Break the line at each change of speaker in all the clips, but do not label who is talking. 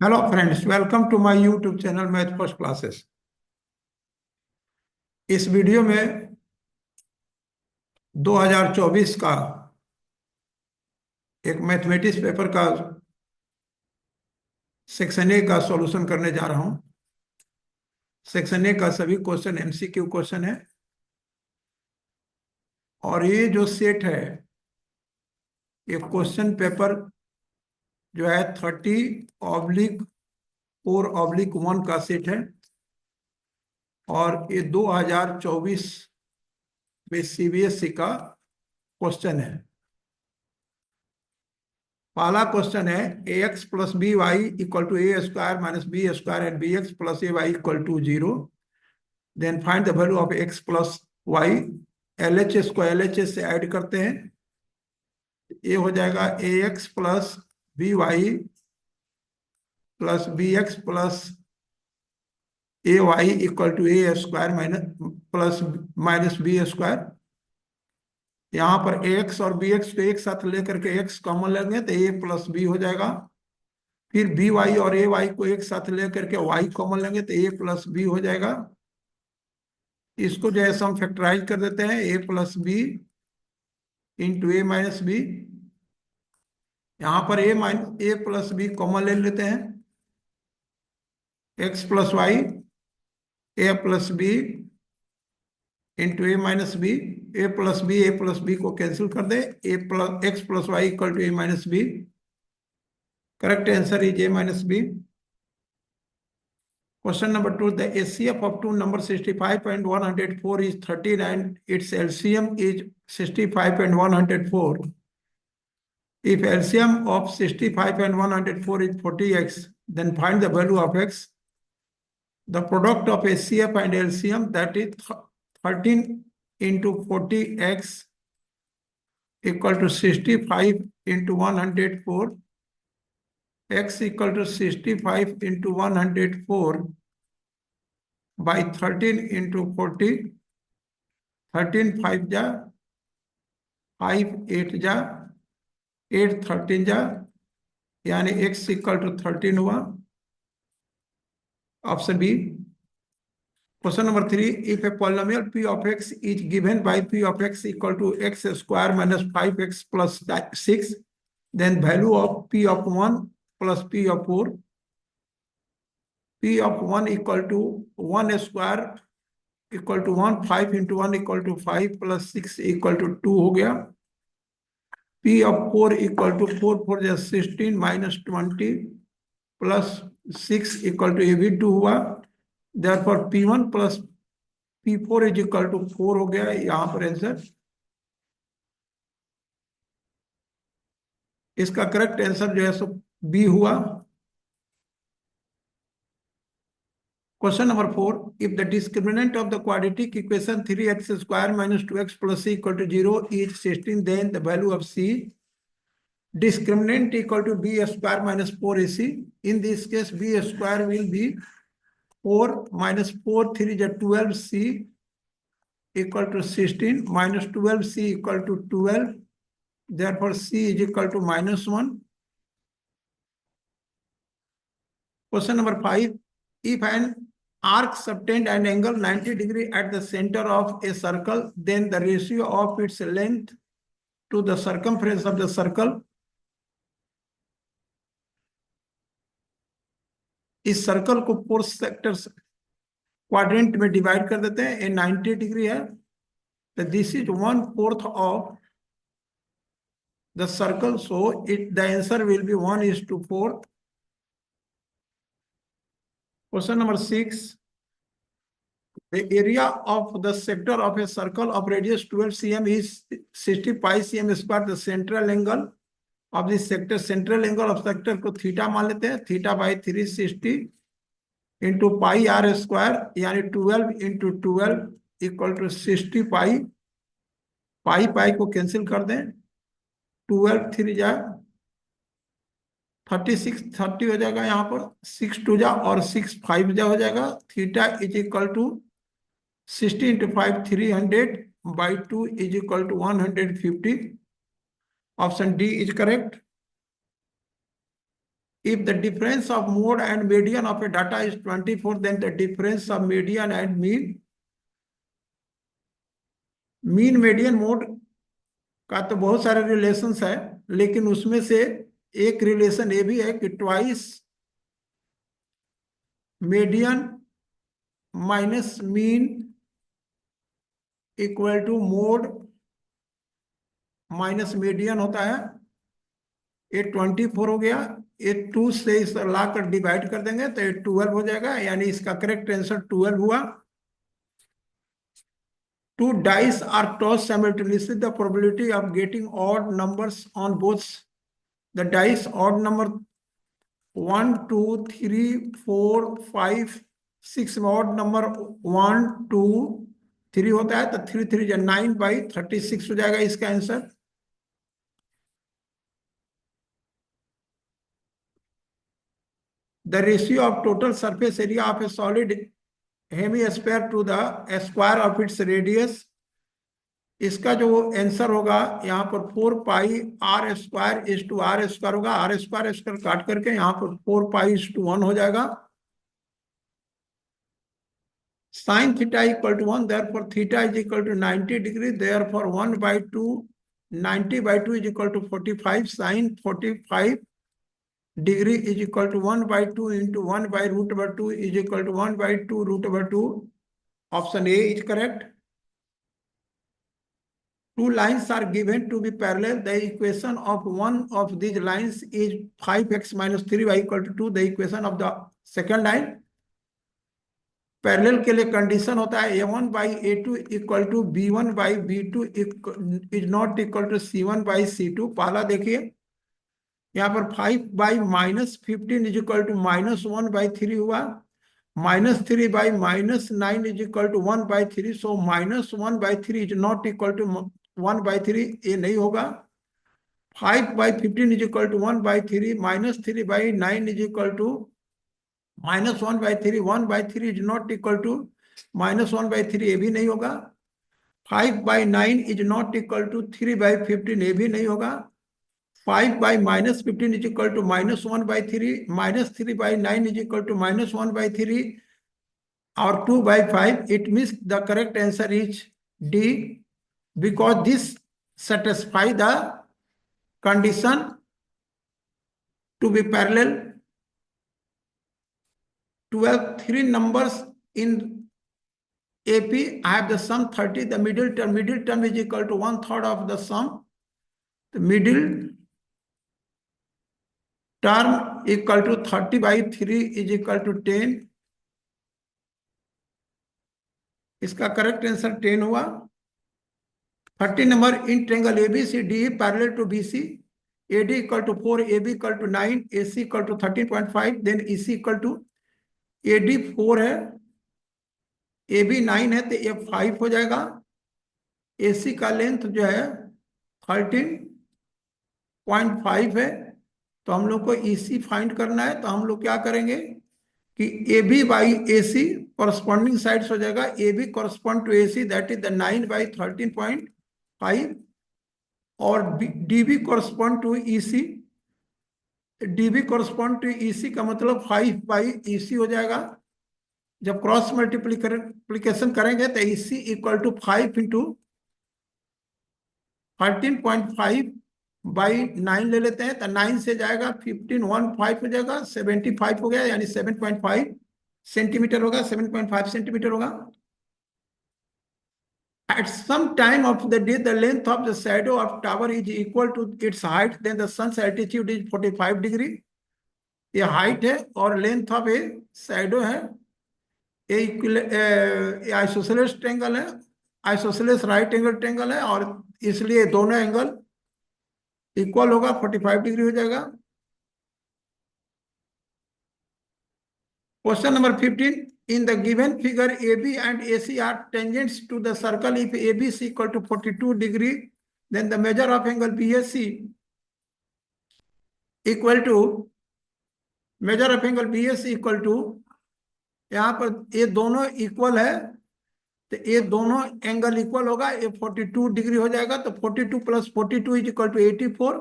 Hello friends, welcome to my YouTube channel math first classes. इस video में 2024 का एक मैथमेटिक्स पेपर का सेक्शन ए का सॉल्यूशन करने जा रहा हूं। सेक्शन ए का सभी क्वेश्चन एमसीक्यू क्वेश्चन है और ये जो सेट है, ये क्वेश्चन पेपर जो है 30/4/1 का सेट है और ये 2024 में सीबीएसई का क्वेश्चन है। पहला क्वेश्चन है a x plus b y equal to a square minus b square and b x plus a y equal to 0। Then find the value of x plus y. L H S को L H S से add करते हैं, ये हो जाएगा a x plus b y plus b x plus a y equal to a square minus b square. यहाँ पर a x और बी एक्स को एक साथ लेकर के एक्स कॉमन लेंगे तो ए प्लस बी हो जाएगा। फिर बी वाई और ए वाई को एक साथ लेकर के वाई कॉमन लेंगे तो ए प्लस बी हो जाएगा। इसको जो है हम फैक्टराइज कर देते हैं, a plus b into a minus b. यहाँ पर ए प्लस बी कॉमन ले लेते हैं, x plus y a plus b into a minus b. A plus b को कैंसिल कर दे, a plus x plus y equal to a minus b. Correct answer is a minus b. Question number 2, the HCF of two numbers 65 and 104 is 13 and its LCM is 65 and 104. If LCM of 65 and 104 is 40x, then find the value of x. The product of HCF and LCM, that is 13 into 40x equal to 65 into 104. X equal to 65 into 104 by 13 into 40. 13 5 जा 5 8 जा 8 13 जा, यानी x equal to 13 हुआ। Option B. Question number 3, if a polynomial p of x is given by p of x equal to x square minus 5x plus 6, then value of p of 1 plus p of 4. p of 1 equal to 1 square equal to 1, 5 into 1 equal to 5 plus 6 equal to 2 हो गया। P of 4 equal to 4 4 जा 16 minus 20 plus 6 equal to ये भी 2 हुआ। Therefore P1 plus P4 is equal to 4 हो गया। यहाँ पर आंसर, इसका करेक्ट आंसर जो है सो बी हुआ। Question number 4, if the discriminant of the quadratic equation 3x square minus 2x plus c equal to 0 is 16, then the value of c. Discriminant equal to b square minus 4ac. In this case, b square will be 4 minus 4 3 is 12c equal to 16 minus 12c equal to 12. Therefore, c is equal to -1. Question number 5, if an arc subtend an angle 90 degree at the center of a circle, then the ratio of its length to the circumference of the circle. इस circle को 4 sectors quadrant में divide कर देते हैं। 90 degree है तो this is 1/4 of the circle, so it the answer will be 1:4. Question number 6, the area of the sector of a circle of radius 12 cm is 65 cm square. The central angle of this sector, central angle of sector को theta मान लेते हैं, theta by 360 into pi r square, यानी 12 into 12 equal to 60 pi. Pi pi को cancel कर दें, 12 3 जा 36 30 हो जाएगा। यहाँ पर 6 2 जा और 6 5 जा हो जाएगा। Theta is equal to 60 into 5 300 by 2 is equal to 150. Option D is correct. if the difference of mode and median of a data is 24, then the difference of median and mean median mode का तो बहुत सारे relations है, लेकिन उसमें से एक relation ये भी है कि twice median minus mean equal to mode minus median होता है। ये 24 हो गया, ये 2 से इस ला कर डिवाइड कर देंगे तो ये 12 हो जाएगा, यानी इसका करेक्ट आंसर 12 हुआ। Two dice are tossed simultaneously. The probability of getting odd numbers on both the dice, odd number 1, 2, 3, 4, 5, 6 में odd number 1, 2, 3 होता है, तो 3 3 या 9/36 हो जाएगा इसका answer. The ratio of total surface area of a solid hemisphere to the square of its radius, इसका जो आंसर होगा यहाँ पर 4πr² होगा। r² काट करके यहाँ पर 4π/1 हो जाएगा। sin theta equal to 1, therefore theta is equal to 90 degree, therefore 1/2 90/2 is equal to 45, sin 45 degree is equal to 1/2 into 1/√2 is equal to 1/2√2. Option A is correct. Two lines are given to be parallel. The equation of one of these lines is 5x minus 3y equal to 2. The equation of the second line, parallel के लिए condition होता है a1/a2 equal to b1/b2 is not equal to c1/c2। पहला देखिए यहाँ पर 5/-15 is equal to -1/3 हुआ, -3/-9 is equal to 1/3, so -1/3 is not equal to 1/3, ये नहीं होगा। 5/15 is equal to 1/3, -3/9 is equal to -1/3, 1/3 is not equal to -1/3, ये भी नहीं होगा। 5/9 इज नॉट इक्वल टू 3/15, ये भी नहीं होगा। 5/-15 is equal to -1/3, -3/9 is equal to -1/3 और 2/5। It means the correct answer is D, because this satisfy the condition to be parallel. 12 three numbers in AP have the sum 30. The middle term is equal to 1/3 of the sum. The middle term equal to 30/3 is equal to 10. इसका correct answer 10 हुआ। 30 number in triangle ABCD parallel to BC, AD equal to 4, AB equal to 9, AC equal to 13.5, then EC equal to AD 4 है, AB 9 है, तो ये 5 हो जाएगा। AC का length जो है 13.5 है, तो हम लोग को EC फाइंड करना है, तो हम लोग क्या करेंगे कि AB/AC कॉरस्पॉन्डिंग साइड्स हो जाएगा। AB correspond to AC, that is the 9/13.5, और DB correspond to EC, DB correspond to EC का मतलब 5/EC हो जाएगा। जब क्रॉस मल्टीप्लीकेशन करेंगे तो EC इक्वल टू 5 इंटू 13.5/9 ले लेते हैं, तो 9 से जाएगा 15 हो जाएगा, 75 हो गया, यानी 7.5 सेंटीमीटर होगा, 7.5 सेंटीमीटर होगा। At some time of the day, the length of the shadow of tower is equal to its height. Then the sun's altitude is 45 degree. ये हाइट है और लेंथ ऑफ ए शैडो है। ये isosceles triangle है, isosceles right angle triangle है, और इसलिए दोनों एंगल इक्वल होगा, 45 डिग्री हो जाएगा। Question number 15, in the given figure AB and AC are tangents to the circle. If ABC equal to 42 degree, then the measure of angle BAC equal to measure of angle BAC equal to, यहाँ पर ये दोनों equal है, तो ये दोनों angle equal होगा, ये 42 डिग्री हो जाएगा, तो 42 + 42 इज इक्वल टू 84,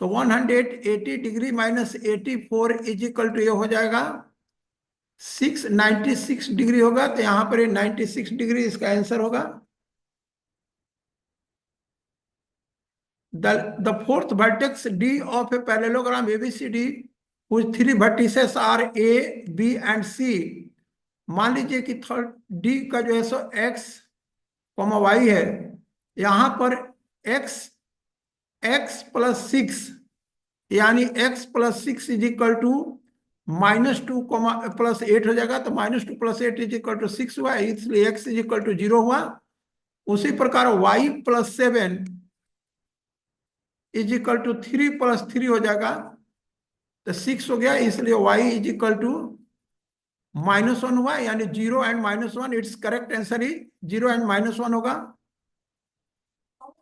तो 180 degree minus 84 is equal to ये हो जाएगा 696 डिग्री होगा। तो यहां पर ये 96 डिग्री इसका आंसर होगा। The fourth vertex D of a parallelogram ABCD whose three vertices are A, B and C। मान लीजिए कि थर्ड डी का जो है सो x, y है। यहां पर x x+6 यानी x+6 इज इक्वल टू -2 +8 हो जाएगा। तो -2 +8 इज इक्वल टू 6 हुआ, इसलिए x इज इक्वल टू 0 हुआ। उसी प्रकार y+7 इज इक्वल टू 3+3 हो जाएगा। तो 6 हो गया, इसलिए y इज इक्वल टू -1 हुआ, यानी 0 and -1। It's correct answer is 0 and -1 होगा।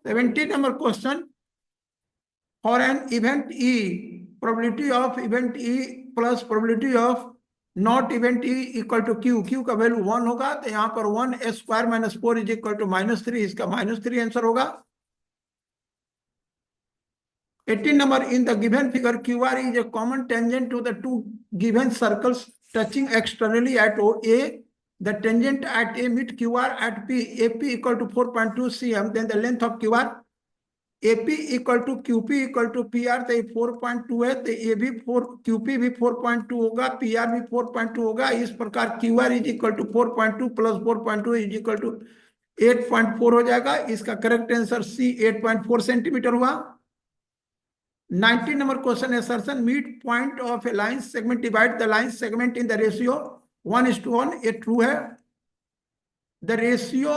17 number question, for an event E probability of event E plus probability of not event E equal to Q. Q का वैल्यू 1 होगा, तो यहाँ पर 1² - 4 is equal to -3, इसका -3 answer होगा। 18 number, in the given figure, QR is a common tangent to the two given circles touching externally at A. The tangent at A meet QR at P. AP equal to 4.2 cm. Then the length of QR AP equal to QP equal to PR। तो ये 4.2 है, तो ये भी 4, QP भी 4.2 होगा, PR भी 4.2 होगा। इस प्रकार QR is equal to 4.2 plus 4.2 is equal to 8.4 हो जाएगा। इसका करेक्ट आंसर C 8.4 सेंटीमीटर हुआ। 19 number question, assertion midpoint of a line segment divide the line segment in the ratio 1:1। ये ट्रू है। The ratio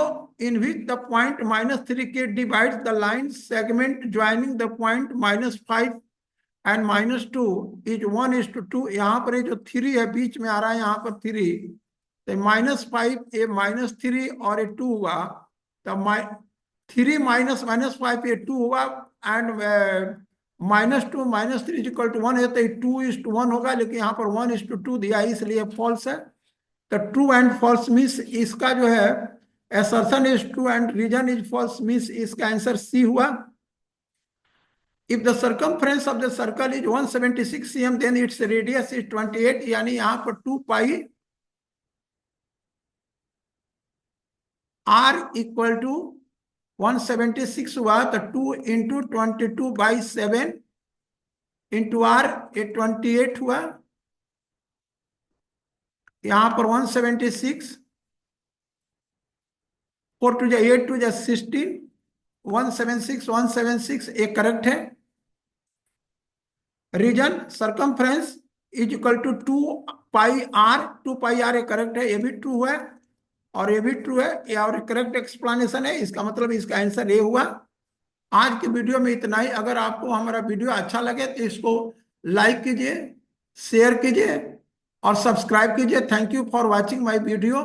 in which the point -3k divides the line segment joining the point -5 and -2 is 1:2। यहाँ पर ये जो 3 है बीच में आ रहा है, यहाँ पर 3, तो -5 ये -3 और ये 2 हुआ। तो 3 -5 ये 2 हुआ, एंड -2 -3 इज इक्वल टू 1 है, तो 2:1 होगा। लेकिन यहाँ पर 1:2 दिया है, इसलिए फॉल्स है। तो ट्रू एंड फॉल्स मीन्स इसका जो है assertion is true and reason is false means इसका आंसर सी हुआ। If the circumference of the circle is 176 cm then its radius is 28, यानी यहाँ पर 2 पाई r इक्वल टू 176 हुआ। तो 2 इंटू 22/7 इंटू r, ये 28 हुआ। यहाँ पर 176, 4 2 8 2 16, 176 एक करेक्ट है। Reason circumference is equal to 2 pi r, 2 pi r एक करेक्ट है, ये भी ट्रू है और ये भी ट्रू है, ये और करेक्ट एक्सप्लेनेशन है। इसका मतलब इसका आंसर ये हुआ। आज की वीडियो में इतना ही। अगर आपको हमारा वीडियो अच्छा लगे तो इसको लाइक कीजिए, शेयर कीजिए और सब्सक्राइब कीजिए। Thank you for watching my video.